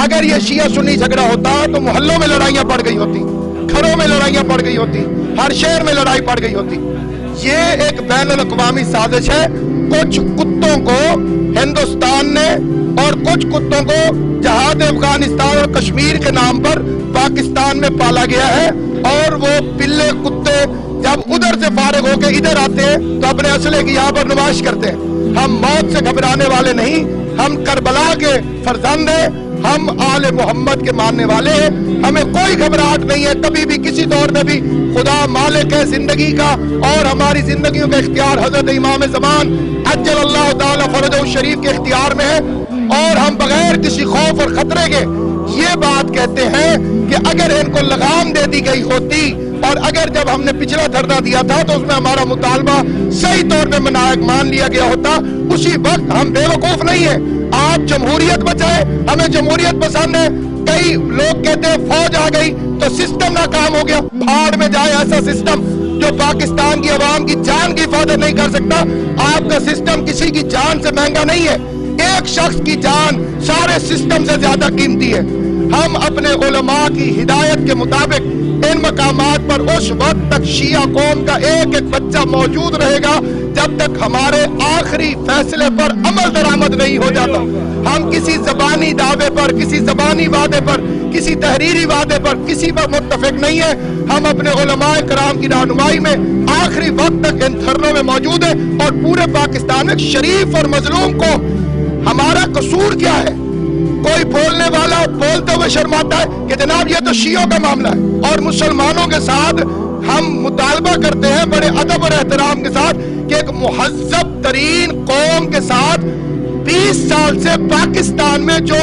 اگر یہ شیعہ سنی جھگڑا ہوتا تو محلوں میں لڑائیاں پڑ گئی ہوتی، گھروں میں لڑائیاں پڑ گئی ہوتی، ہر شہر میں لڑائی پڑ گئی ہوتی۔ یہ ایک بین الاقوامی سازش ہے۔ کچھ کتوں کو ہندوستان نے اور کچھ کتوں کو جہاد افغانستان اور کشمیر کے نام پر پاکستان میں پالا گیا ہے، اور وہ پلے کتے جب ادھر سے فارغ ہو کے ادھر آتے ہیں تو اپنے اسلحے کی یہاں پر نمائش کرتے ہیں۔ ہم موت سے گھبرانے والے نہیں، ہم کربلا کے فرزند ہیں، ہم آل محمد کے ماننے والے ہیں، ہمیں کوئی گھبراہٹ نہیں ہے کبھی بھی، کسی دور میں بھی۔ خدا مالک ہے زندگی کا، اور ہماری زندگیوں کا اختیار حضرت امام زمان عجل اللہ تعالی فرجہ الشریف کے اختیار میں ہے، اور ہم بغیر کسی خوف اور خطرے کے یہ بات کہتے ہیں کہ اگر ان کو لگام دے دی گئی ہوتی، اور اگر جب ہم نے پچھلا دھرنا دیا تھا تو اس میں ہمارا مطالبہ صحیح طور پہ مان لیا گیا ہوتا، اسی وقت ہم بے وقوف نہیں ہیں۔ آپ جمہوریت بچائے، ہمیں جمہوریت پسند ہے۔ کئی لوگ کہتے ہیں فوج آ گئی تو سسٹم ناکام ہو گیا۔ بھاڑ میں جائے ایسا سسٹم جو پاکستان کی عوام کی جان کی حفاظت نہیں کر سکتا۔ آپ کا سسٹم کسی کی جان سے مہنگا نہیں ہے، ایک شخص کی جان سارے سسٹم سے زیادہ قیمتی ہے۔ ہم اپنے علماء کی ہدایت کے مطابق ان مقامات پر اس وقت تک شیعہ قوم کا ایک ایک بچہ موجود رہے گا جب تک ہمارے آخری فیصلے پر عمل درآمد نہیں ہو جاتا۔ ہم کسی زبانی دعوے پر، کسی زبانی وعدے پر، کسی تحریری وعدے پر کسی پر متفق نہیں ہے۔ ہم اپنے علماء کرام کی رہنمائی میں آخری وقت تک ان دھرنوں میں موجود ہیں، اور پورے پاکستان میں شریف اور مظلوم کو ہمارا قصور کیا ہے؟ کوئی بولنے والا بولتے ہوئے شرماتا ہے کہ جناب یہ تو شیعوں کا معاملہ ہے، اور مسلمانوں کے ساتھ ہم مطالبہ کرتے ہیں بڑے ادب اور احترام کے ساتھ کہ ایک مہذب ترین قوم کے ساتھ 20 سال سے پاکستان میں جو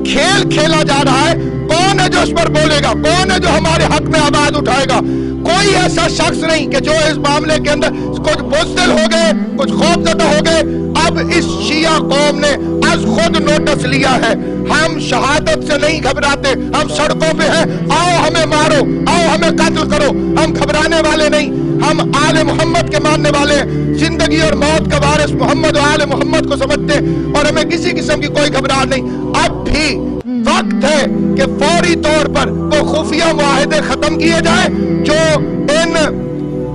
کھیل کھیلا جا رہا ہے، کون ہے جو اس پر بولے گا؟ کون ہے جو ہمارے حق میں آواز اٹھائے گا؟ کوئی ایسا شخص نہیں کہ جو اس معاملے کے اندر کچھ بزدل ہو گئے، کچھ خوفزدہ ہو گئے۔ اب اس شیعہ قوم نے از خود نوٹس لیا ہے، ہم شہادت سے نہیں گھبراتے، ہم سڑکوں پہ ہیں، آؤ ہمیں مارو، آؤ ہمیں قتل کرو، ہم گھبرانے والے نہیں۔ ہم آل محمد کے ماننے والے ہیں، زندگی اور موت کا وارث محمد و آل محمد کو سمجھتے ہیں، اور ہمیں کسی قسم کی کوئی گھبراہٹ نہیں۔ اب بھی وقت ہے کہ فوری طور پر وہ خفیہ معاہدے ختم کیے جائیں جو ان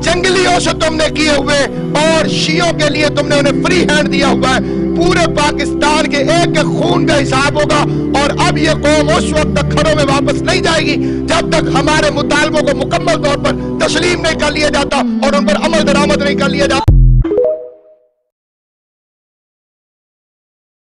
جنگلیوں سے تم نے کیے ہوئے، اور شیعوں کے لیے تم نے انہیں فری ہینڈ دیا ہوا ہے۔ پورے پاکستان کے ایک ایک خون کا حساب ہوگا، اور اب یہ قوم اس وقت تک گھروں میں واپس نہیں جائے گی جب تک ہمارے مطالبوں کو مکمل طور پر تسلیم نہیں کر لیا جاتا اور ان پر عمل درآمد نہیں کر لیا جاتا۔